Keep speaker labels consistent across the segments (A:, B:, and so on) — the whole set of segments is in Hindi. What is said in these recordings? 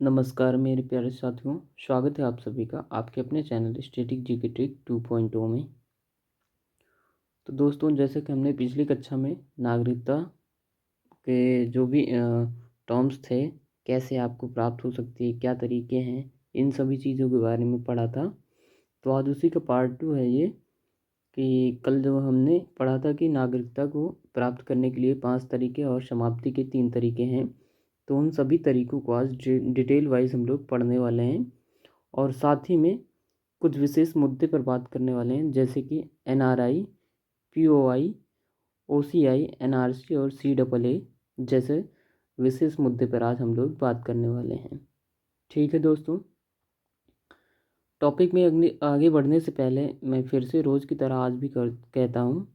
A: नमस्कार मेरे प्यारे साथियों, स्वागत है आप सभी का आपके अपने चैनल स्टैटिक जीके ट्रिक 2.0 में। तो दोस्तों, जैसे कि हमने पिछली कक्षा में नागरिकता के जो भी टर्म्स थे, कैसे आपको प्राप्त हो सकती है, क्या तरीके हैं, इन सभी चीज़ों के बारे में पढ़ा था। तो आज उसी का पार्ट 2 है ये, कि कल जो हमने पढ़ा था कि नागरिकता को प्राप्त करने के लिए 5 तरीके और समाप्ति के 3 तरीके हैं। तो उन सभी तरीकों को आज डिटेल वाइज हम लोग पढ़ने वाले हैं और साथ ही में कुछ विशेष मुद्दे पर बात करने वाले हैं, जैसे कि NRI, POI, OCI, NRC और CAA जैसे विशेष मुद्दे पर आज हम लोग बात करने वाले हैं। ठीक है दोस्तों, टॉपिक में आगे बढ़ने से पहले मैं फिर से रोज़ की तरह आज भी कहता हूँ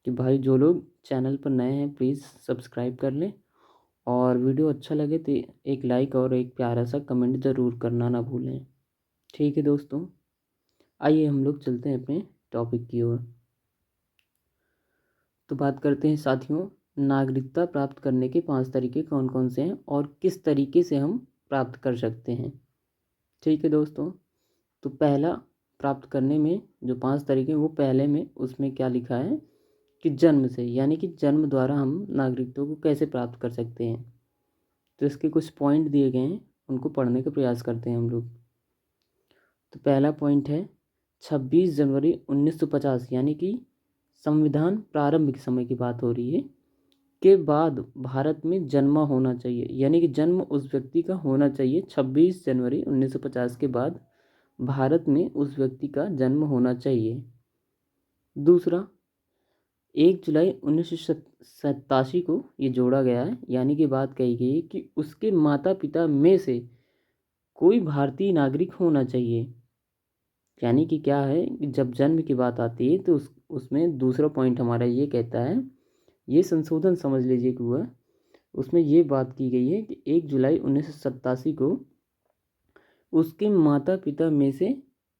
A: कि भाई जो लोग चैनल पर नए हैं प्लीज़ सब्सक्राइब कर लें और वीडियो अच्छा लगे तो एक लाइक और एक प्यारा सा कमेंट ज़रूर करना ना भूलें। ठीक है दोस्तों, आइए हम लोग चलते हैं अपने टॉपिक की ओर। तो बात करते हैं साथियों, नागरिकता प्राप्त करने के 5 तरीके कौन कौन से हैं और किस तरीके से हम प्राप्त कर सकते हैं। ठीक है दोस्तों, तो पहला प्राप्त करने में जो 5 तरीके हैं वो पहले में उसमें क्या लिखा है कि जन्म से, यानी कि जन्म द्वारा हम नागरिकता को कैसे प्राप्त कर सकते हैं। तो इसके कुछ पॉइंट दिए गए हैं, उनको पढ़ने का प्रयास करते हैं हम लोग। तो पहला पॉइंट है 26 जनवरी 1950, यानी कि संविधान प्रारंभिक समय की बात हो रही है, के बाद भारत में जन्मा होना चाहिए, यानी कि जन्म उस व्यक्ति का होना चाहिए 26 जनवरी 1950 के बाद भारत में उस व्यक्ति का जन्म होना चाहिए। दूसरा, 1 जुलाई 1987 को ये जोड़ा गया है, यानी कि बात कही गई है कि उसके माता पिता में से कोई भारतीय नागरिक होना चाहिए। यानी कि क्या है कि जब जन्म की बात आती है तो उसमें दूसरा पॉइंट हमारा ये कहता है, ये संशोधन समझ लीजिए कि हुआ, उसमें ये बात की गई है कि 1 जुलाई 1987 को उसके माता पिता में से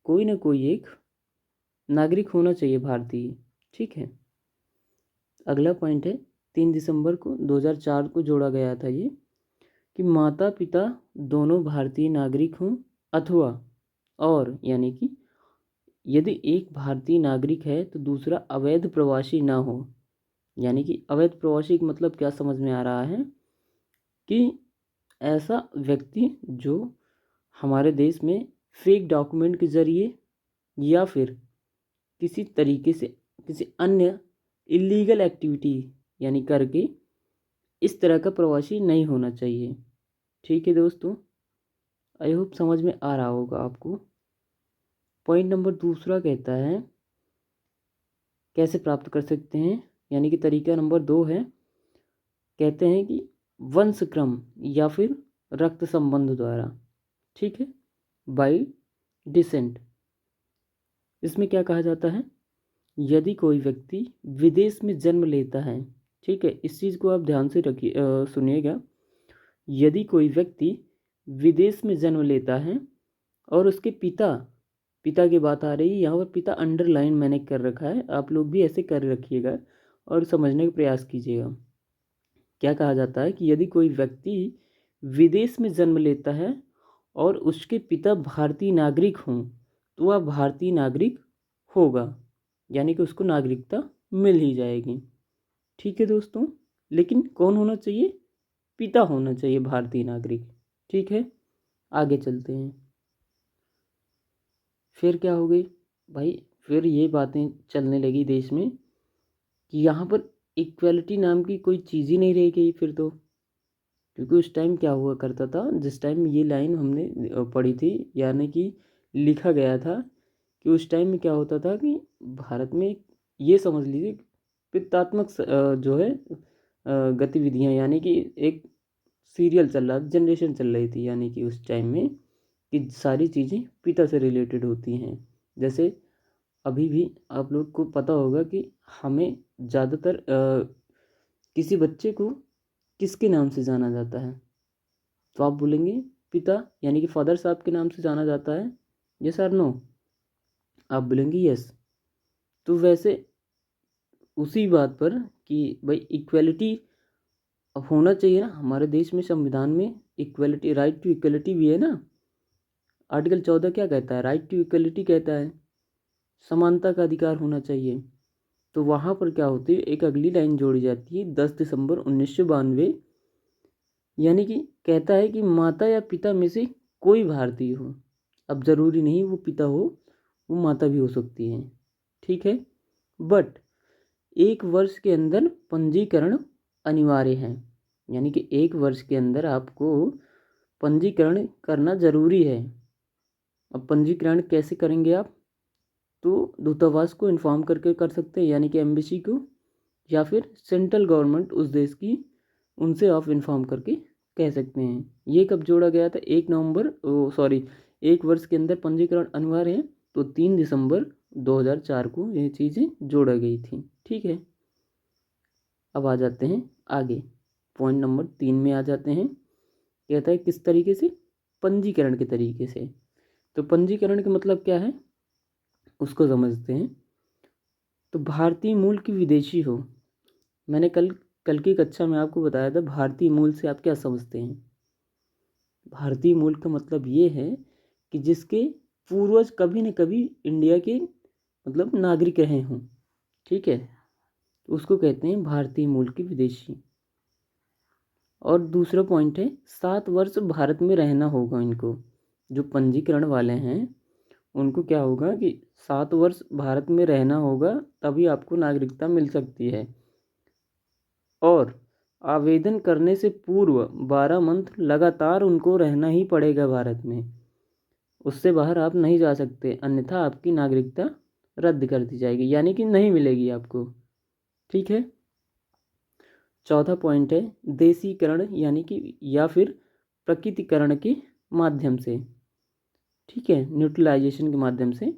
A: कोई ना कोई एक नागरिक होना चाहिए भारतीय। ठीक है, अगला पॉइंट है 3 दिसंबर को 2004 को जोड़ा गया था ये, कि माता पिता दोनों भारतीय नागरिक हों अथवा और, यानी कि यदि एक भारतीय नागरिक है तो दूसरा अवैध प्रवासी ना हो। यानी कि अवैध प्रवासी का मतलब क्या समझ में आ रहा है कि ऐसा व्यक्ति जो हमारे देश में फेक डॉक्यूमेंट के ज़रिए या फिर किसी तरीके से किसी अन्य इलीगल एक्टिविटी यानी करके इस तरह का प्रवासी नहीं होना चाहिए। ठीक है दोस्तों, आई होप समझ में आ रहा होगा आपको। पॉइंट नंबर दूसरा कहता है कैसे प्राप्त कर सकते हैं, यानी कि तरीका नंबर 2 है, कहते हैं कि वंशक्रम या फिर रक्त संबंध द्वारा। ठीक है, बाय डिसेंट। इसमें क्या कहा जाता है, यदि कोई व्यक्ति विदेश में जन्म लेता है, ठीक है, इस चीज़ को आप ध्यान से रखिए, सुनिएगा। यदि कोई व्यक्ति विदेश में जन्म लेता है और उसके पिता पिता की बात आ रही है यहाँ पर, पिता अंडरलाइन मैंने कर रखा है, आप लोग भी ऐसे कर रखिएगा और समझने का प्रयास कीजिएगा। क्या कहा जाता है कि यदि कोई व्यक्ति विदेश में जन्म लेता है और उसके पिता भारतीय नागरिक हों तो वह भारतीय नागरिक होगा, यानी कि उसको नागरिकता मिल ही जाएगी। ठीक है दोस्तों, लेकिन कौन होना चाहिए, पिता होना चाहिए भारतीय नागरिक। ठीक है, आगे चलते हैं। फिर क्या हो गई भाई, फिर ये बातें चलने लगी देश में कि यहाँ पर इक्वलिटी नाम की कोई चीज़ ही नहीं रह गई फिर तो। क्योंकि उस टाइम क्या हुआ करता था, जिस टाइम ये लाइन हमने पढ़ी थी, यानी कि लिखा गया था, कि उस टाइम में क्या होता था कि भारत में ये समझ लीजिए पित्तात्मक जो है गतिविधियाँ, यानी कि एक सीरियल चल रहा, जनरेशन चल रही थी, यानी कि उस टाइम में कि सारी चीज़ें पिता से रिलेटेड होती हैं। जैसे अभी भी आप लोग को पता होगा कि हमें ज़्यादातर किसी बच्चे को किसके नाम से जाना जाता है, तो आप बोलेंगे पिता, यानी कि फादर साहब के नाम से जाना जाता है, यस और नो, आप बोलेंगे यस। तो वैसे उसी बात पर कि भाई इक्वलिटी होना चाहिए ना, हमारे देश में संविधान में इक्वलिटी, राइट टू इक्वलिटी भी है ना। आर्टिकल 14 क्या कहता है? राइट टू इक्वलिटी कहता है, समानता का अधिकार होना चाहिए। तो वहाँ पर क्या होती है, एक अगली लाइन जोड़ी जाती है 10 दिसंबर 1992, यानी कि कहता है कि माता या पिता में से कोई भारतीय हो। अब ज़रूरी नहीं वो पिता हो, वो माता भी हो सकती है, ठीक है। बट 1 वर्ष के अंदर पंजीकरण अनिवार्य है, यानी कि 1 वर्ष के अंदर आपको पंजीकरण करना ज़रूरी है। अब पंजीकरण कैसे करेंगे आप? तो दूतावास को इन्फॉर्म करके कर सकते हैं, यानी कि एम्बेसी को, या फिर सेंट्रल गवर्नमेंट उस देश की, उनसे आप इन्फॉर्म करके कह सकते हैं। ये कब जोड़ा गया था? 1 वर्ष के अंदर पंजीकरण अनिवार्य है, तो 3 दिसंबर 2004 को ये चीज़ें जोड़ा गई थी, ठीक है। अब आ जाते हैं आगे, पॉइंट नंबर 3 में आ जाते हैं। कहता है किस तरीके से? पंजीकरण के तरीके से। तो पंजीकरण का मतलब क्या है उसको समझते हैं। तो भारतीय मूल की विदेशी हो, मैंने कल की कक्षा में आपको बताया था भारतीय मूल से आप क्या समझते हैं। भारतीय मूल का मतलब ये है कि जिसके पूर्वज कभी न कभी इंडिया के मतलब नागरिक रहे हों, ठीक है, तो उसको कहते हैं भारतीय मूल की विदेशी। और दूसरा पॉइंट है 7 वर्ष भारत में रहना होगा इनको, जो पंजीकरण वाले हैं उनको क्या होगा कि 7 वर्ष भारत में रहना होगा, तभी आपको नागरिकता मिल सकती है। और आवेदन करने से पूर्व 12 मंथ लगातार उनको रहना ही पड़ेगा भारत में, उससे बाहर आप नहीं जा सकते, अन्यथा आपकी नागरिकता रद्द कर दी जाएगी, यानी कि नहीं मिलेगी आपको, ठीक है। चौथा पॉइंट है देशीकरण, यानी कि या फिर प्रकृतिकरण के माध्यम से, ठीक है, न्यूट्रलाइजेशन के माध्यम से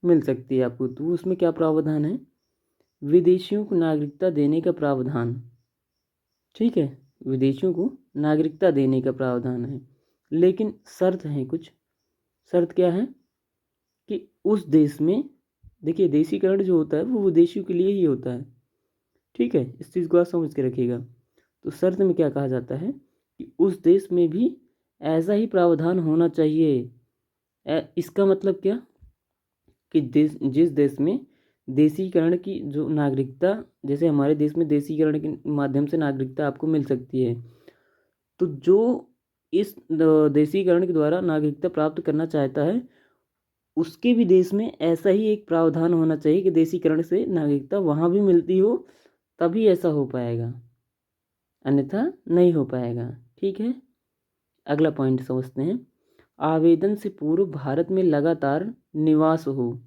A: मिल सकती है आपको। तो उसमें क्या प्रावधान है? विदेशियों को नागरिकता देने का प्रावधान, ठीक है, विदेशियों को नागरिकता देने का प्रावधान है, लेकिन शर्त है कुछ। शर्त क्या है कि उस देश में, देखिए देशीकरण जो होता है वो विदेशियों के लिए ही होता है, ठीक है, इस चीज़ को आप समझ के रखिएगा। तो शर्त में क्या कहा जाता है कि उस देश में भी ऐसा ही प्रावधान होना चाहिए। इसका मतलब क्या कि जिस देश में देशीकरण की जो नागरिकता, जैसे हमारे देश में देशीकरण के माध्यम से नागरिकता आपको मिल सकती है, तो जो इस देशीकरण के द्वारा नागरिकता प्राप्त करना चाहता है उसके भी देश में ऐसा ही एक प्रावधान होना चाहिए कि देशीकरण से नागरिकता वहाँ भी मिलती हो, तभी ऐसा हो पाएगा, अन्यथा नहीं हो पाएगा, ठीक है। अगला पॉइंट समझते हैं। आवेदन से पूर्व भारत में लगातार निवास हो,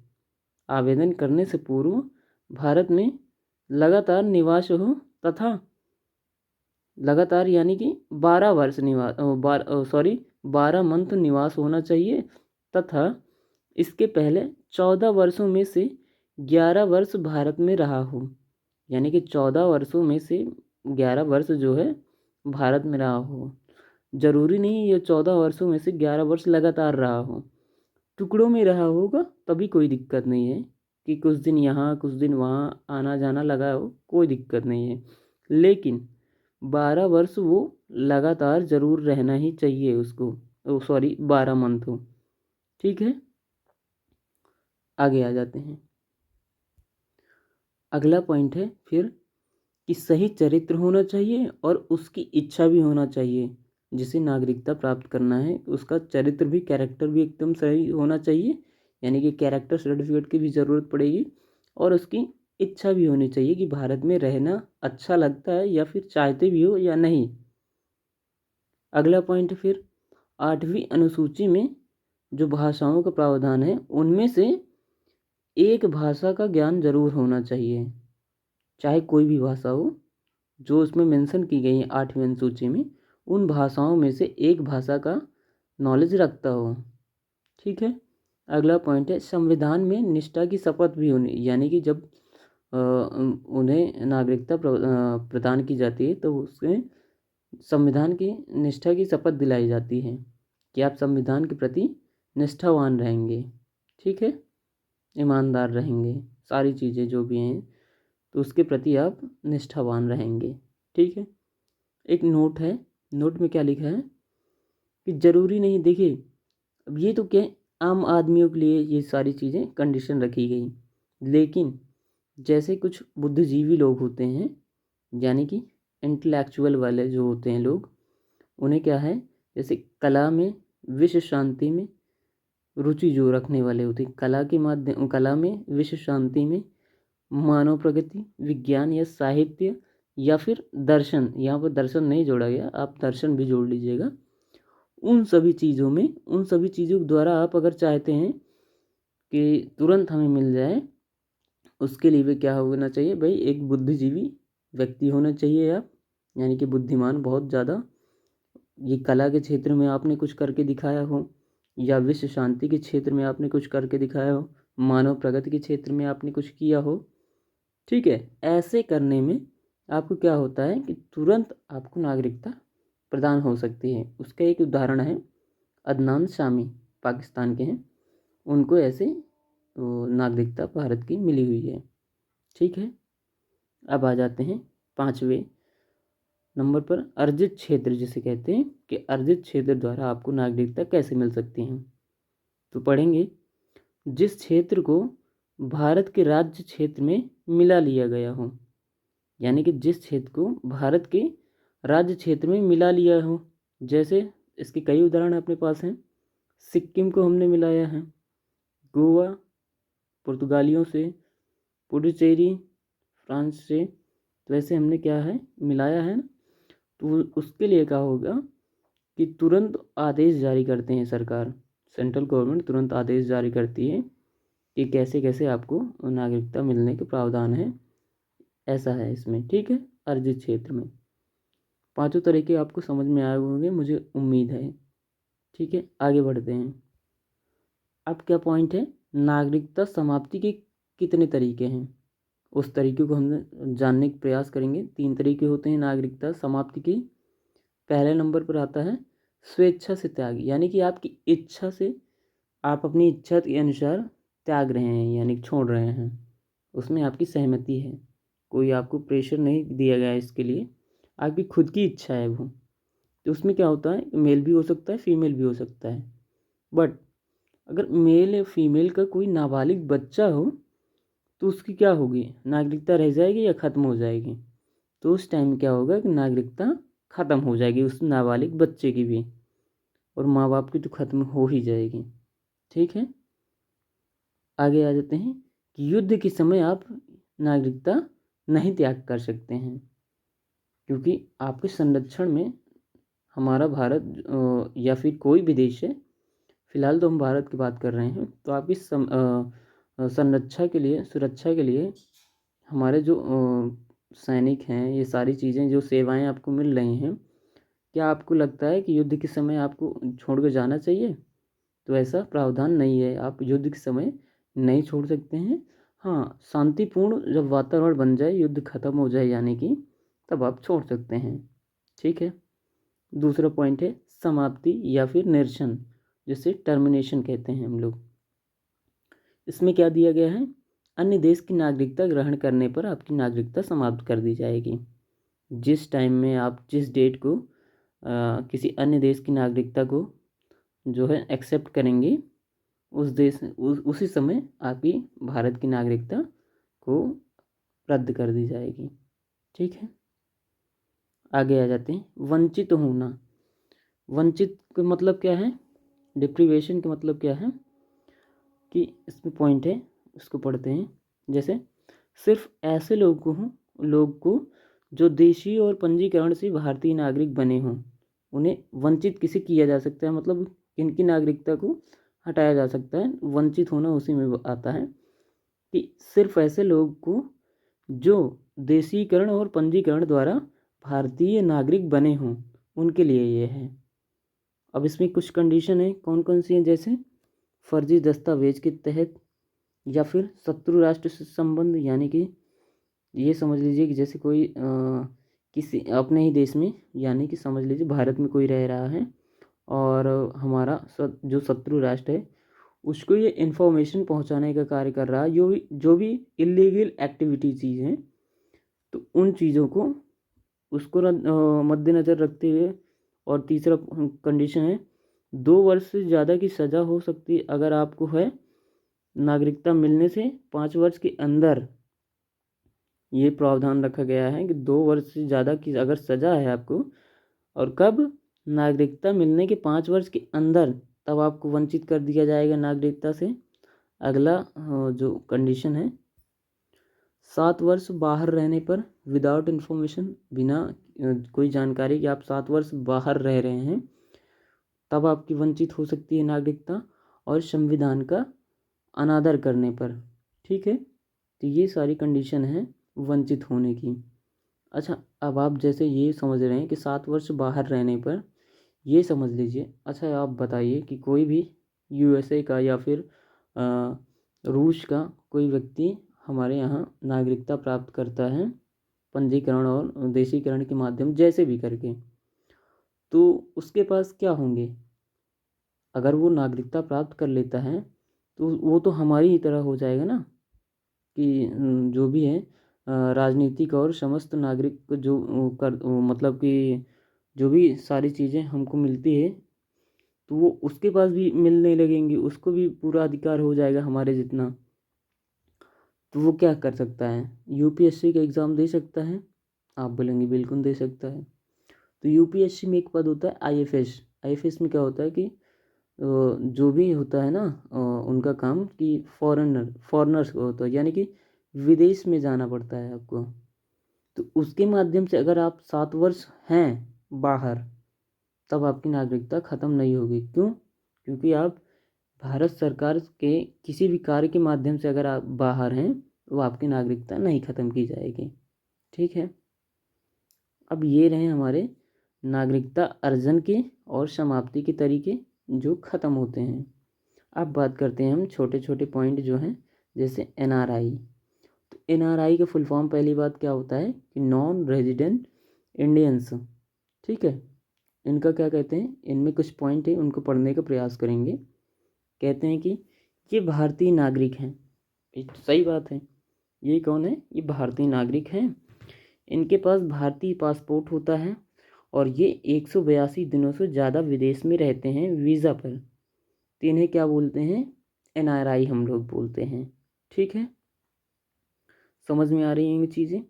A: आवेदन करने से पूर्व भारत में लगातार निवास हो, तथा लगातार यानी कि 12 वर्ष निवास 12 मंथ निवास होना चाहिए, तथा इसके पहले 14 वर्षों में से 11 वर्ष भारत में रहा हो, यानी कि 14 वर्षों में से 11 वर्ष जो है भारत में रहा हो। ज़रूरी नहीं ये 14 वर्षों में से 11 वर्ष लगातार रहा हो, टुकड़ों में रहा होगा तभी कोई दिक्कत नहीं है, कि कुछ दिन यहाँ कुछ दिन वहाँ आना जाना लगा हो, कोई दिक्कत नहीं है। लेकिन 12 वर्ष वो लगातार ज़रूर रहना ही चाहिए उसको, 12 मंथ हो, ठीक है। आगे आ जाते हैं। अगला पॉइंट है फिर कि सही चरित्र होना चाहिए और उसकी इच्छा भी होना चाहिए। जिसे नागरिकता प्राप्त करना है उसका चरित्र भी, कैरेक्टर भी एकदम सही होना चाहिए, यानी कि कैरेक्टर सर्टिफिकेट की भी ज़रूरत पड़ेगी, और उसकी इच्छा भी होनी चाहिए कि भारत में रहना अच्छा लगता है या फिर चाहते भी हो या नहीं। अगला पॉइंट फिर 8वीं अनुसूची में जो भाषाओं का प्रावधान है उनमें से एक भाषा का ज्ञान जरूर होना चाहिए, चाहे कोई भी भाषा हो, जो उसमें मेंशन की गई है 8वीं अनुसूची में, उन भाषाओं में से एक भाषा का नॉलेज रखता हो, ठीक है। अगला पॉइंट है संविधान में निष्ठा की शपथ भी होनी, यानी कि जब उन्हें नागरिकता प्रदान की जाती है तो उसमें संविधान की निष्ठा की शपथ दिलाई जाती है कि आप संविधान के प्रति निष्ठावान रहेंगे, ठीक है, ईमानदार रहेंगे, सारी चीज़ें जो भी हैं तो उसके प्रति आप निष्ठावान रहेंगे, ठीक है। एक नोट है, नोट में क्या लिखा है कि ज़रूरी नहीं, देखिए अब ये तो क्या है, आम आदमियों के लिए ये सारी चीज़ें कंडीशन रखी गई, लेकिन जैसे कुछ बुद्धिजीवी लोग होते हैं, यानी कि इंटेलेक्चुअल वाले जो होते हैं लोग, उन्हें क्या है, जैसे कला में, विश्व शांति में रुचि जो रखने वाले होते हैं, कला के माध्यम, कला में, विश्व शांति में, मानव प्रगति, विज्ञान या साहित्य या फिर दर्शन, यहाँ पर दर्शन नहीं जोड़ा गया, आप दर्शन भी जोड़ लीजिएगा, उन सभी चीज़ों में, उन सभी चीज़ों के द्वारा आप अगर चाहते हैं कि तुरंत हमें मिल जाए, उसके लिए भी क्या होना चाहिए भाई, एक बुद्धिजीवी व्यक्ति होना चाहिए आप, यानी कि बुद्धिमान बहुत ज़्यादा, ये कला के क्षेत्र में आपने कुछ करके दिखाया हो, या विश्व शांति के क्षेत्र में आपने कुछ करके दिखाया हो, मानव प्रगति के क्षेत्र में आपने कुछ किया हो, ठीक है। ऐसे करने में आपको क्या होता है कि तुरंत आपको नागरिकता प्रदान हो सकती है। उसका एक उदाहरण है अदनान शामी, पाकिस्तान के हैं, उनको ऐसे नागरिकता भारत की मिली हुई है, ठीक है। अब आ जाते हैं 5वें नंबर पर, अर्जित क्षेत्र जिसे कहते हैं कि अर्जित क्षेत्र द्वारा आपको नागरिकता कैसे मिल सकती है। तो पढ़ेंगे, जिस क्षेत्र को भारत के राज्य क्षेत्र में मिला लिया गया हो, यानी कि जिस क्षेत्र को भारत के राज्य क्षेत्र में मिला लिया हो, जैसे इसके कई उदाहरण अपने पास हैं। सिक्किम को हमने मिलाया है गोवा पुर्तगालियों से, पुडुचेरी फ्रांस से, तो ऐसे हमने क्या है मिलाया है ना। तो उसके लिए क्या होगा कि तुरंत आदेश जारी करते हैं सरकार, सेंट्रल गवर्नमेंट तुरंत आदेश जारी करती है कि कैसे कैसे आपको नागरिकता मिलने के प्रावधान है, ऐसा है इसमें, ठीक है। अर्जित क्षेत्र में 5 तरीके आपको समझ में आए होंगे, मुझे उम्मीद है, ठीक है। आगे बढ़ते हैं। अब क्या पॉइंट है, नागरिकता समाप्ति के कितने तरीके हैं, उस तरीके को हम जानने का प्रयास करेंगे। 3 तरीके होते हैं नागरिकता समाप्ति के। पहले नंबर पर आता है स्वेच्छा से त्याग, यानी कि आपकी इच्छा से, आप अपनी इच्छा के अनुसार त्याग रहे हैं, यानी छोड़ रहे हैं, उसमें आपकी सहमति है, कोई आपको प्रेशर नहीं दिया गया है इसके लिए, आपकी खुद की इच्छा है वो। तो उसमें क्या होता है, मेल भी हो सकता है, फीमेल भी हो सकता है, बट अगर मेल या फीमेल का कोई नाबालिग बच्चा हो तो उसकी क्या होगी, नागरिकता रह जाएगी या ख़त्म हो जाएगी। तो उस टाइम क्या होगा कि नागरिकता ख़त्म हो जाएगी उस नाबालिग बच्चे की भी, और माँ बाप की तो ख़त्म हो ही जाएगी, ठीक है। आगे आ जाते हैं कि युद्ध के समय आप नागरिकता नहीं त्याग कर सकते हैं, क्योंकि आपके संरक्षण में हमारा भारत या फिर कोई भी देश है, फिलहाल तो हम भारत की बात कर रहे हैं, तो आपकी संरक्षा के लिए, सुरक्षा के लिए हमारे जो सैनिक हैं, ये सारी चीज़ें जो सेवाएं आपको मिल रही हैं, क्या आपको लगता है कि युद्ध के समय आपको छोड़ कर जाना चाहिए। तो ऐसा प्रावधान नहीं है, आप युद्ध के समय नहीं छोड़ सकते हैं। हाँ, शांतिपूर्ण जब वातावरण बन जाए, युद्ध खत्म हो जाए यानी कि, तब आप छोड़ सकते हैं, ठीक है। दूसरा पॉइंट है समाप्ति या फिर निरसन, जिसे टर्मिनेशन कहते हैं हम लोग। इसमें क्या दिया गया है, अन्य देश की नागरिकता ग्रहण करने पर आपकी नागरिकता समाप्त कर दी जाएगी। जिस टाइम में आप, जिस डेट को किसी अन्य देश की नागरिकता को जो है एक्सेप्ट करेंगे, उस देश उसी समय आपकी भारत की नागरिकता को रद्द कर दी जाएगी, ठीक है। आगे आ जाते हैं, वंचित होना। वंचित का मतलब क्या है, डिप्रीवेशन का मतलब क्या है, कि इसमें पॉइंट है, इसको पढ़ते हैं। जैसे सिर्फ ऐसे लोग को जो देशी और पंजीकरण से भारतीय नागरिक बने हों, उन्हें वंचित किसे किया जा सकता है, मतलब इनकी नागरिकता को हटाया जा सकता है। वंचित होना उसी में आता है कि सिर्फ ऐसे लोग को जो देशीकरण और पंजीकरण द्वारा भारतीय नागरिक बने हों, उनके लिए ये है। अब इसमें कुछ कंडीशन है, कौन कौन सी हैं, जैसे फर्जी दस्तावेज के तहत, या फिर शत्रु राष्ट्र से संबंध, यानी कि ये समझ लीजिए कि जैसे कोई किसी अपने ही देश में, यानी कि समझ लीजिए भारत में कोई रह रहा है और हमारा जो शत्रु राष्ट्र है उसको ये इन्फॉर्मेशन पहुंचाने का कार्य कर रहा है, जो भी इलीगल एक्टिविटी चीज़ हैं, तो उन चीज़ों को उसको मद्देनज़र रखते हुए। और तीसरा कंडीशन है 2 वर्ष से ज़्यादा की सज़ा हो सकती है अगर आपको है नागरिकता मिलने से 5 वर्ष के अंदर। ये प्रावधान रखा गया है कि 2 वर्ष से ज़्यादा की अगर सज़ा है आपको, और कब, नागरिकता मिलने के 5 वर्ष के अंदर, तब आपको वंचित कर दिया जाएगा नागरिकता से। अगला जो कंडीशन है, 7 वर्ष बाहर रहने पर, विदाउट इन्फॉर्मेशन, बिना कोई जानकारी कि आप 7 वर्ष बाहर रह रहे हैं, तब आपकी वंचित हो सकती है नागरिकता, और संविधान का अनादर करने पर। ठीक है, तो ये सारी कंडीशन है वंचित होने की। अच्छा, अब आप जैसे ये समझ रहे हैं कि 7 वर्ष बाहर रहने पर, ये समझ लीजिए। अच्छा, आप बताइए कि कोई भी यूएसए का या फिर रूस का कोई व्यक्ति हमारे यहाँ नागरिकता प्राप्त करता है पंजीकरण और देशीकरण के माध्यम जैसे भी करके, तो उसके पास क्या होंगे? अगर वो नागरिकता प्राप्त कर लेता है तो वो तो हमारी ही तरह हो जाएगा ना, कि जो भी है राजनीतिक और समस्त नागरिक को जो मतलब कि जो भी सारी चीज़ें हमको मिलती है, तो वो उसके पास भी मिलने लगेंगी, उसको भी पूरा अधिकार हो जाएगा हमारे जितना। तो वो क्या कर सकता है? यूपीएससी का एग्ज़ाम दे सकता है? आप बोलेंगे बिल्कुल दे सकता है। तो यूपीएससी में एक पद होता है आईएफएस। आईएफएस में क्या होता है कि जो भी होता है ना, उनका काम कि फॉरेनर्स को होता है, यानी कि विदेश में जाना पड़ता है आपको। तो उसके माध्यम से अगर आप 7 वर्ष हैं बाहर, तब आपकी नागरिकता ख़त्म नहीं होगी। क्यों? क्योंकि आप भारत सरकार के किसी भी कार्य के माध्यम से अगर आप बाहर हैं, तो आपकी नागरिकता नहीं ख़त्म की जाएगी। ठीक है, अब ये रहे हमारे नागरिकता अर्जन के और समाप्ति के तरीके जो ख़त्म होते हैं। अब बात करते हैं हम छोटे छोटे पॉइंट जो हैं, जैसे एनआरआई। तो एनआरआई का फुल फॉर्म पहली बात क्या होता है कि नॉन रेजिडेंट इंडियंस। ठीक है, इनका क्या कहते हैं, इनमें कुछ पॉइंट है, उनको पढ़ने का प्रयास करेंगे। कहते हैं कि ये भारतीय नागरिक हैं। ये तो सही बात है। ये कौन है? ये भारतीय नागरिक हैं। इनके पास भारतीय पासपोर्ट होता है और ये 182 दिनों से ज़्यादा विदेश में रहते हैं वीज़ा पर। तो इन्हें क्या बोलते हैं? एनआरआई हम लोग बोलते हैं। ठीक है, समझ में आ रही हैं ये चीज़ें।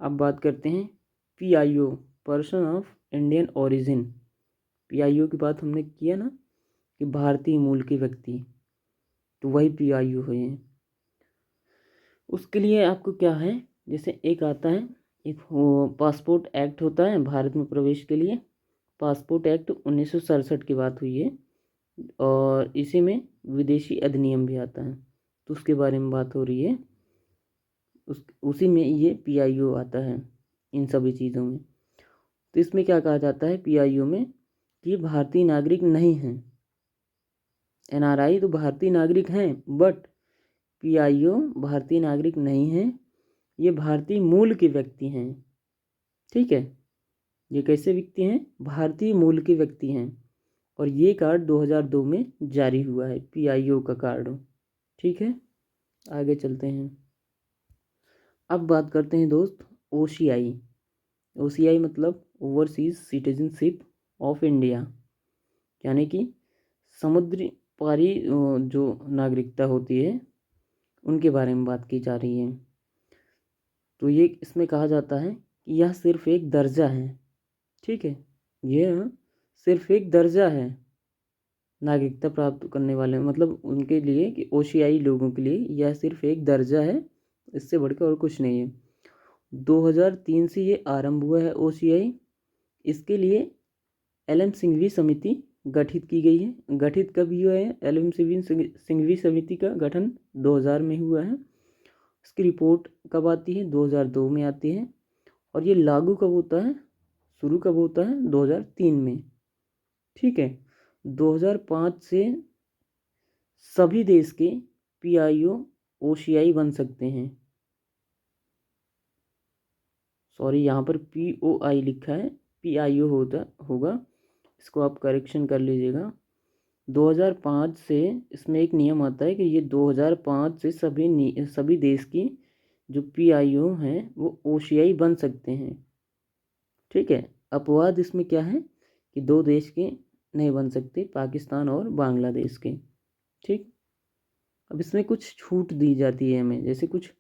A: अब बात करते हैं PIO, person of Indian origin. PIO की बात हमने किया ना कि भारतीय मूल के व्यक्ति, तो वही पीआईओ है। उसके लिए आपको क्या है, जैसे एक आता है, एक पासपोर्ट एक्ट होता है भारत में प्रवेश के लिए। पासपोर्ट एक्ट 1967 की बात हुई है, और इसी में विदेशी अधिनियम भी आता है, तो उसके बारे में बात हो रही है। उसी में ये पीआईओ आता है इन सभी चीज़ों में। तो इसमें क्या कहा जाता है पीआईओ में कि भारतीय नागरिक नहीं हैं। एनआरआई तो भारतीय नागरिक हैं, बट पीआईओ भारतीय नागरिक नहीं हैं, ये भारतीय मूल के व्यक्ति हैं। ठीक है, ये कैसे व्यक्ति हैं? भारतीय मूल के व्यक्ति हैं, और ये कार्ड 2002 में जारी हुआ है, पीआईओ का कार्ड। ठीक है, आगे चलते हैं। अब बात करते हैं दोस्त ओसीआई। ओसीआई मतलब ओवरसीज सिटीजनशिप ऑफ इंडिया, यानी कि समुद्री पारी जो नागरिकता होती है उनके बारे में बात की जा रही है। तो ये इसमें कहा जाता है कि यह सिर्फ एक दर्जा है। ठीक है, यह सिर्फ एक दर्जा है नागरिकता प्राप्त करने वाले, मतलब उनके लिए, कि ओसीआई लोगों के लिए यह सिर्फ एक दर्जा है, इससे बढ़कर और कुछ नहीं है। 2003 से ये आरंभ हुआ है ओसीआई। इसके लिए एलएम सिंघवी समिति गठित की गई है। गठित कब हुआ है? एलएम सिंघवी समिति का गठन 2000 में हुआ है। इसकी रिपोर्ट कब आती है? 2002 में आती है। और ये लागू कब होता है, शुरू कब होता है? 2003 में। ठीक है, 2005 से सभी देश के पीआईओ ओसीआई बन सकते हैं। सॉरी, यहाँ पर पीओआई लिखा है, पीआईओ होगा, इसको आप करेक्शन कर लीजिएगा। 2005 से इसमें एक नियम आता है कि ये 2005 से सभी देश की जो पीआईओ हैं वो ओसीआई बन सकते हैं। ठीक है, अपवाद इसमें क्या है कि 2 देश के नहीं बन सकते पाकिस्तान और बांग्लादेश के। ठीक, अब इसमें कुछ छूट दी जाती है हमें, जैसे कुछ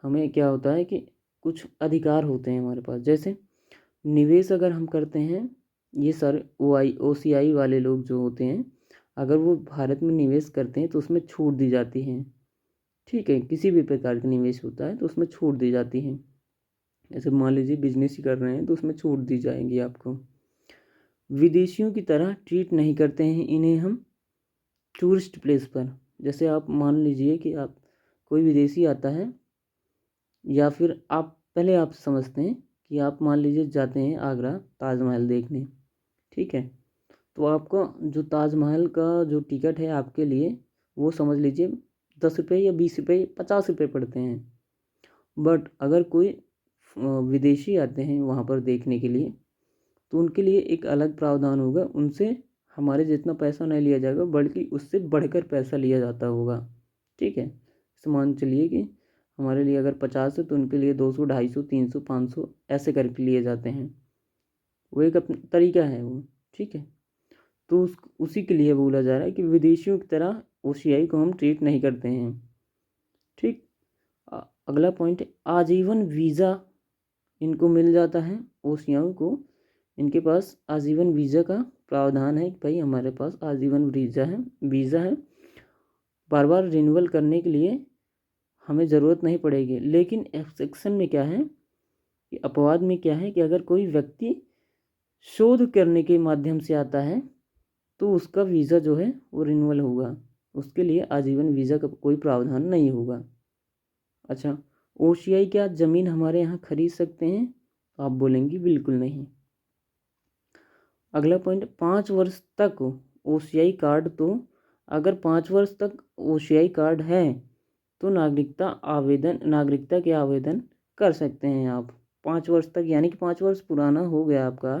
A: हमें क्या होता है कि कुछ अधिकार होते हैं हमारे पास, जैसे निवेश अगर हम करते हैं, ये सर OCI वाले लोग जो होते हैं, अगर वो भारत में निवेश करते हैं तो उसमें छूट दी जाती है। ठीक है, किसी भी प्रकार का निवेश होता है तो उसमें छूट दी जाती है। ऐसे मान लीजिए बिजनेस ही कर रहे हैं तो उसमें छूट दी जाएगी आपको। विदेशियों की तरह ट्रीट नहीं करते हैं इन्हें हम टूरिस्ट प्लेस पर। जैसे आप मान लीजिए कि आप कोई विदेशी आता है, या फिर आप समझते हैं कि आप मान लीजिए जाते हैं आगरा ताजमहल देखने। ठीक है, तो आपका जो ताजमहल का जो टिकट है आपके लिए, वो समझ लीजिए 10 रुपये या 20 रुपये 50 रुपये पड़ते हैं। बट अगर कोई विदेशी आते हैं वहाँ पर देखने के लिए, तो उनके लिए एक अलग प्रावधान होगा, उनसे हमारे जितना पैसा नहीं लिया जाएगा बल्कि उससे बढ़कर पैसा लिया जाता होगा। ठीक है, मान चलिए कि हमारे लिए अगर 50 है तो उनके लिए 200, 250, 300, 500 ऐसे करके लिए जाते हैं। वो एक अपना तरीका है वो। ठीक है, तो उसी के लिए बोला जा रहा है कि विदेशियों की तरह OCI को हम ट्रीट नहीं करते हैं। ठीक, अगला पॉइंट, आजीवन वीज़ा इनको मिल जाता है OCI को। इनके पास आजीवन वीज़ा का प्रावधान है कि भाई हमारे पास आजीवन वीज़ा है, बार बार रिन्यूअल करने के लिए हमें ज़रूरत नहीं पड़ेगी। लेकिन एक्सेप्शन में क्या है कि अपवाद में क्या है कि अगर कोई व्यक्ति शोध करने के माध्यम से आता है तो उसका वीज़ा जो है वो रिन्यूअल होगा, उसके लिए आजीवन वीज़ा का कोई प्रावधान नहीं होगा। अच्छा, OCI क्या ज़मीन हमारे यहाँ खरीद सकते हैं? आप बोलेंगे बिल्कुल नहीं। अगला पॉइंट, 5 वर्ष तक OCI कार्ड, तो अगर 5 वर्ष तक OCI कार्ड है तो नागरिकता के आवेदन कर सकते हैं आप 5 वर्ष तक, यानी कि 5 वर्ष पुराना हो गया आपका,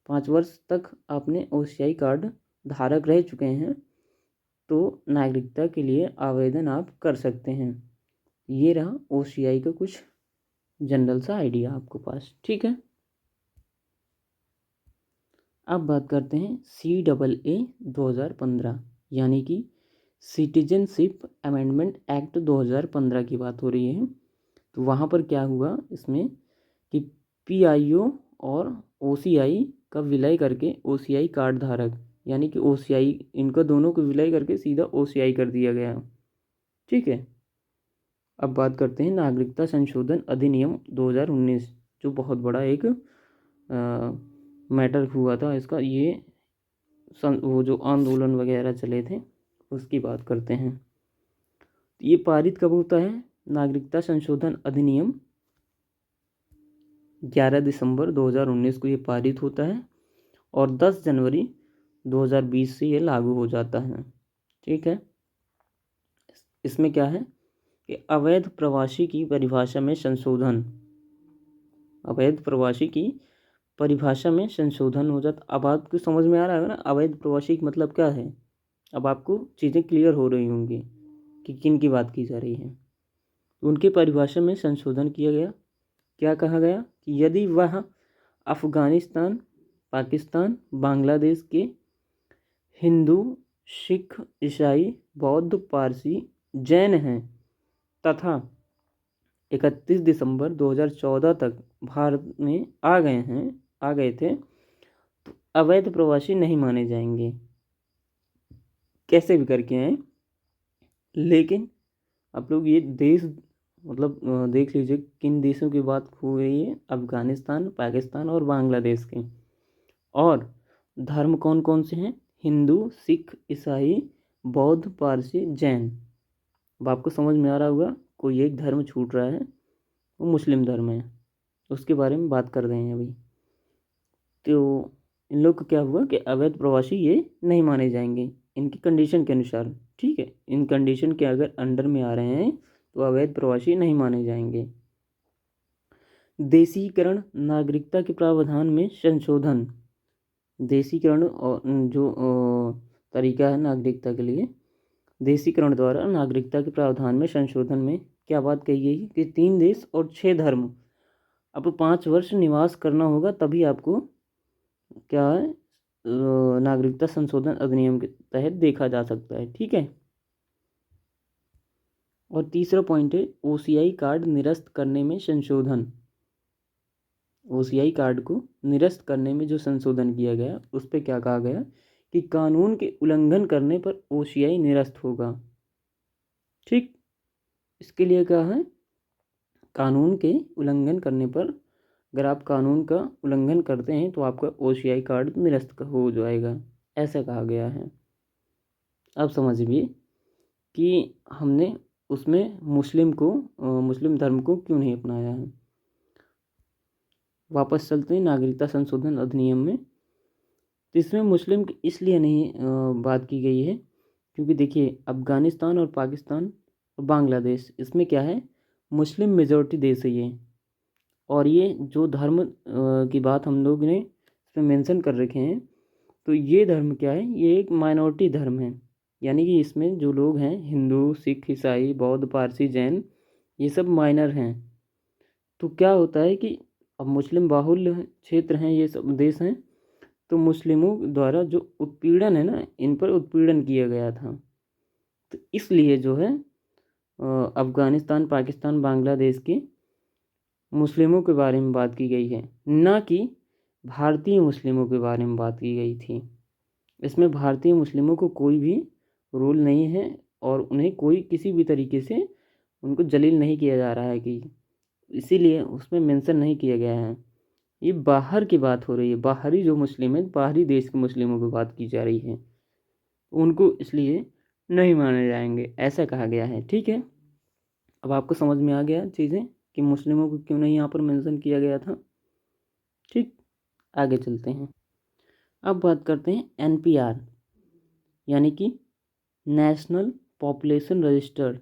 A: 5 वर्ष तक आपने OCI कार्ड धारक रह चुके हैं तो नागरिकता के लिए आवेदन आप कर सकते हैं। ये रहा OCI का कुछ जनरल सा आइडिया आपके पास। ठीक है, अब बात करते हैं CAA 2015, यानी कि सिटीजनशिप अमेंडमेंट एक्ट 2015 की बात हो रही है। तो वहाँ पर क्या हुआ इसमें कि PIO और OCI का विलय करके OCI कार्ड धारक, यानी कि OCI, इनका दोनों को विलय करके सीधा OCI कर दिया गया। ठीक है, अब बात करते हैं नागरिकता संशोधन अधिनियम 2019, जो बहुत बड़ा एक मैटर हुआ था इसका। ये वो जो आंदोलन वगैरह चले थे उसकी बात करते हैं। ये पारित कब होता है? नागरिकता संशोधन अधिनियम 11 दिसंबर 2019 को ये पारित होता है और 10 जनवरी 2020 से ये लागू हो जाता है। ठीक है, इसमें क्या है कि अवैध प्रवासी की परिभाषा में संशोधन, अवैध प्रवासी की परिभाषा में संशोधन हो जाता। अब आपको समझ में आ रहा है ना अवैध प्रवासी का मतलब क्या है? अब आपको चीज़ें क्लियर हो रही होंगी कि किन की बात की जा रही है। उनके परिभाषा में संशोधन किया गया। क्या कहा गया कि यदि वह अफ़गानिस्तान, पाकिस्तान, बांग्लादेश के हिंदू, सिख, ईसाई, बौद्ध, पारसी, जैन हैं तथा 31 दिसंबर 2014 तक भारत में आ गए थे, तो अवैध प्रवासी नहीं माने जाएंगे, कैसे भी करके आए। लेकिन आप लोग ये देश मतलब देख लीजिए किन देशों की बात हो रही है, अफ़गानिस्तान, पाकिस्तान और बांग्लादेश के। और धर्म कौन कौन से हैं? हिंदू, सिख, ईसाई, बौद्ध, पारसी, जैन। अब आपको समझ में आ रहा होगा कोई एक धर्म छूट रहा है, वो मुस्लिम धर्म है, उसके बारे में बात कर रहे हैं अभी। तो इन लोग को क्या हुआ कि अवैध प्रवासी ये नहीं माने जाएंगे इनकी कंडीशन के अनुसार। ठीक है, इन कंडीशन के अगर अंडर में आ रहे हैं तो अवैध प्रवासी नहीं माने जाएंगे। देशीकरण नागरिकता के प्रावधान में संशोधन, देशीकरण और जो तरीका है नागरिकता के लिए, देशीकरण द्वारा नागरिकता के प्रावधान में संशोधन में क्या बात कही गई कि 3 देश और 6 धर्म, अब 5 वर्ष निवास करना होगा तभी आपको क्या है नागरिकता संशोधन अधिनियम के तहत देखा जा सकता है। ठीक है। और तीसरा पॉइंट है ओसीआई कार्ड निरस्त करने में संशोधन। ओसीआई कार्ड को निरस्त करने में जो संशोधन किया गया उस पर क्या कहा गया कि कानून के उल्लंघन करने पर ओसीआई निरस्त होगा। ठीक, इसके लिए कहा है कानून के उल्लंघन करने पर, अगर आप कानून का उल्लंघन करते हैं तो आपका ओसीआई कार्ड निरस्त हो जाएगा, ऐसा कहा गया है। अब समझिए कि हमने उसमें मुस्लिम धर्म को क्यों नहीं अपनाया है। वापस चलते हैं नागरिकता संशोधन अधिनियम में। तो इसमें मुस्लिम की इसलिए नहीं बात की गई है क्योंकि देखिए अफ़गानिस्तान और पाकिस्तान और बांग्लादेश, इसमें क्या है, मुस्लिम मेजॉरिटी देश है ये। और ये जो धर्म की बात हम लोग ने इसमें मेंशन कर रखे हैं, तो ये धर्म क्या है, ये एक माइनॉरिटी धर्म है। यानी कि इसमें जो लोग हैं हिंदू, सिख, ईसाई, बौद्ध, पारसी, जैन, ये सब माइनर हैं। तो क्या होता है कि अब मुस्लिम बाहुल्य क्षेत्र हैं, ये सब देश हैं, तो मुस्लिमों द्वारा जो उत्पीड़न है ना, इन पर उत्पीड़न किया गया था। तो इसलिए जो है अफ़गानिस्तान, पाकिस्तान, बांग्लादेश के मुस्लिमों के बारे में बात की गई है, ना कि भारतीय मुस्लिमों के बारे में बात की गई थी। इसमें भारतीय मुस्लिमों को कोई भी रोल नहीं है और उन्हें कोई किसी भी तरीके से उनको जलील नहीं किया जा रहा है, कि इसीलिए उसमें मेंशन नहीं किया गया है। ये बाहर की बात हो रही है, बाहरी जो मुस्लिम है, बाहरी देश के मुस्लिमों की बात की जा रही है, उनको इसलिए नहीं माने जाएंगे, ऐसा कहा गया है। ठीक है, अब आपको समझ में आ गया चीज़ें कि मुस्लिमों को क्यों नहीं यहाँ पर मेंशन किया गया था। ठीक, आगे चलते हैं। अब बात करते हैं एनपीआर, यानी कि नेशनल पॉपुलेशन रजिस्टर।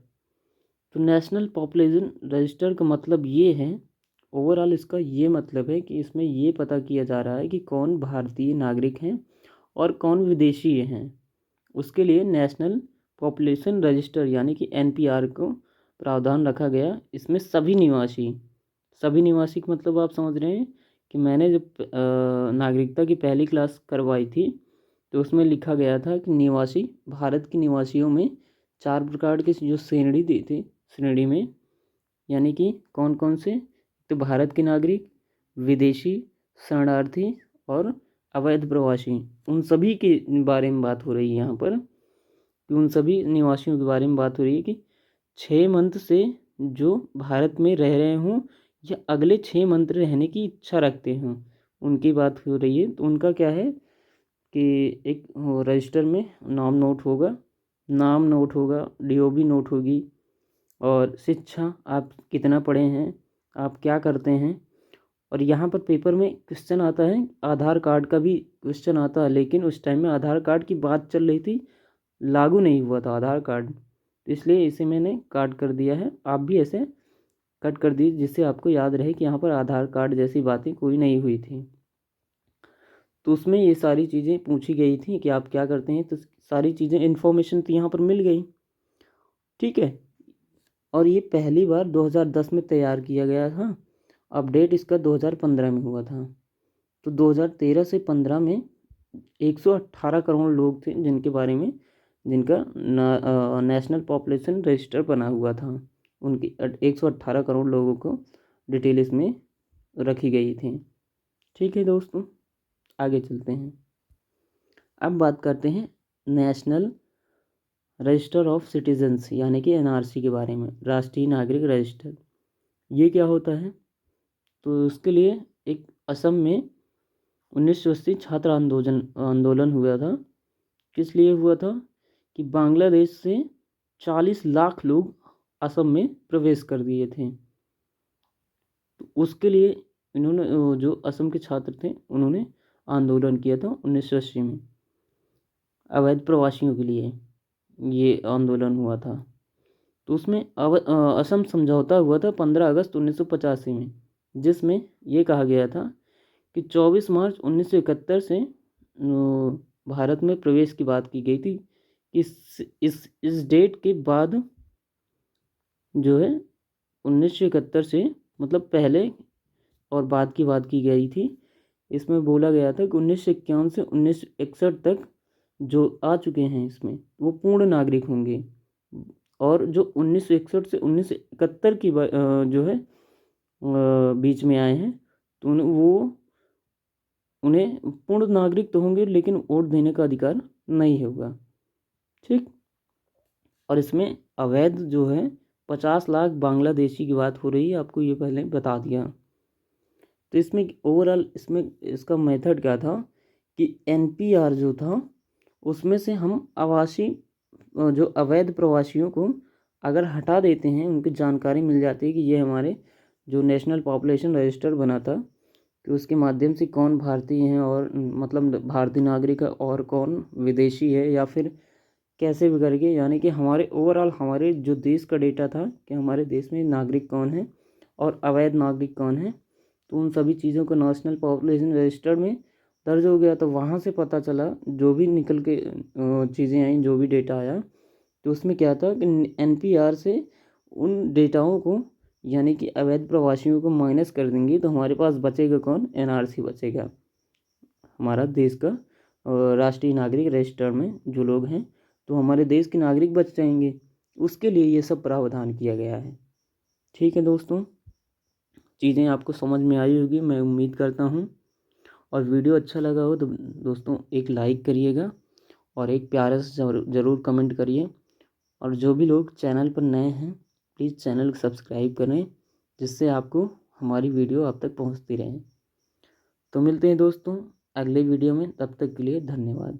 A: तो नेशनल पॉपुलेशन रजिस्टर का मतलब ये है, ओवरऑल इसका ये मतलब है कि इसमें ये पता किया जा रहा है कि कौन भारतीय नागरिक हैं और कौन विदेशी हैं। उसके लिए नेशनल पॉपुलेशन रजिस्टर यानी कि एनपीआर को प्रावधान रखा गया। इसमें सभी निवासी का मतलब आप समझ रहे हैं कि मैंने जब नागरिकता की पहली क्लास करवाई थी तो उसमें लिखा गया था कि निवासी, भारत के निवासियों में 4 प्रकार के जो श्रेणी दी थी, श्रेणी में यानी कि कौन कौन से, तो भारत के नागरिक, विदेशी, शरणार्थी और अवैध प्रवासी, उन सभी के बारे में बात हो रही है यहाँ पर, कि उन सभी निवासियों के बारे में बात हो रही है कि 6 मंथ से जो भारत में रह रहे हों या अगले 6 मंथ रहने की इच्छा रखते हों, उनकी बात हो रही है। तो उनका क्या है कि एक रजिस्टर में नाम नोट होगा, डीओबी नोट होगी, और शिक्षा आप कितना पढ़े हैं, आप क्या करते हैं। और यहाँ पर पेपर में क्वेश्चन आता है, आधार कार्ड का भी क्वेश्चन आता है, लेकिन उस टाइम में आधार कार्ड की बात चल रही थी, लागू नहीं हुआ था आधार कार्ड, इसलिए इसे मैंने काट कर दिया है। आप भी ऐसे कट कर दीजिए जिससे आपको याद रहे कि यहाँ पर आधार कार्ड जैसी बातें कोई नहीं हुई थी। तो उसमें ये सारी चीज़ें पूछी गई थी कि आप क्या करते हैं, तो सारी चीज़ें इन्फॉर्मेशन तो यहाँ पर मिल गई। ठीक है, और ये पहली बार 2010 में तैयार किया गया था, अपडेट इसका 2015 में हुआ था। तो 2013 से 15 में 118 करोड़ लोग थे जिनका नेशनल पॉपुलेशन रजिस्टर बना हुआ था। उनकी 118 करोड़ लोगों को डिटेल इसमें रखी गई थी। ठीक है दोस्तों, आगे चलते हैं। अब बात करते हैं नेशनल रजिस्टर ऑफ सिटीजन्स यानी कि एनआरसी के बारे में, राष्ट्रीय नागरिक रजिस्टर। ये क्या होता है, तो उसके लिए एक असम में 1980 छात्र आंदोलन हुआ था। किस लिए हुआ था कि बांग्लादेश से 40 लाख लोग असम में प्रवेश कर दिए थे। तो उसके लिए इन्होंने जो असम के छात्र थे उन्होंने आंदोलन किया था 1980 में, अवैध प्रवासियों के लिए ये आंदोलन हुआ था। तो उसमें असम समझौता हुआ था 15 अगस्त 1985 में, जिसमें ये कहा गया था कि 24 मार्च 1971 से भारत में प्रवेश की बात की गई थी। इस डेट के बाद जो है 1971 से मतलब पहले और बाद की बात की गई थी इसमें बोला गया था कि 1951 से 1961 तक जो आ चुके हैं इसमें वो पूर्ण नागरिक होंगे, और जो 1961 से 1971 की जो है बीच में आए हैं तो उन्हें पूर्ण नागरिक तो होंगे लेकिन वोट देने का अधिकार नहीं होगा। ठीक। और इसमें अवैध जो है 50 लाख बांग्लादेशी की बात हो रही है, आपको ये पहले बता दिया। तो इसमें ओवरऑल इसमें इसका मेथड क्या था कि एनपीआर जो था उसमें से हम आवासी जो अवैध प्रवासियों को अगर हटा देते हैं, उनकी जानकारी मिल जाती है कि ये हमारे जो नेशनल पॉपुलेशन रजिस्टर बना था कि उसके माध्यम से कौन भारतीय हैं और मतलब भारतीय नागरिक है और कौन विदेशी है, या फिर कैसे भी करके, यानी कि हमारे ओवरऑल हमारे जो देश का डेटा था कि हमारे देश में नागरिक कौन है और अवैध नागरिक कौन है, तो उन सभी चीज़ों को नेशनल पॉपुलेशन रजिस्टर में दर्ज हो गया। तो वहाँ से पता चला, जो भी निकल के चीज़ें आई, जो भी डेटा आया, तो उसमें क्या था कि एनपीआर से उन डेटाओं को यानी कि अवैध प्रवासियों को माइनस कर देंगे तो हमारे पास बचेगा कौन, एनआरसी बचेगा, हमारा देश का राष्ट्रीय नागरिक रजिस्टर में जो लोग हैं, तो हमारे देश के नागरिक बच जाएंगे। उसके लिए ये सब प्रावधान किया गया है। ठीक है दोस्तों, चीज़ें आपको समझ में आई होगी मैं उम्मीद करता हूँ। और वीडियो अच्छा लगा हो तो दोस्तों एक लाइक करिएगा और एक प्यारा से ज़रूर कमेंट करिए। और जो भी लोग चैनल पर नए हैं प्लीज़ चैनल को सब्सक्राइब करें, जिससे आपको हमारी वीडियो आप तक पहुंचती रहे। तो मिलते हैं दोस्तों अगले वीडियो में, तब तक के लिए धन्यवाद।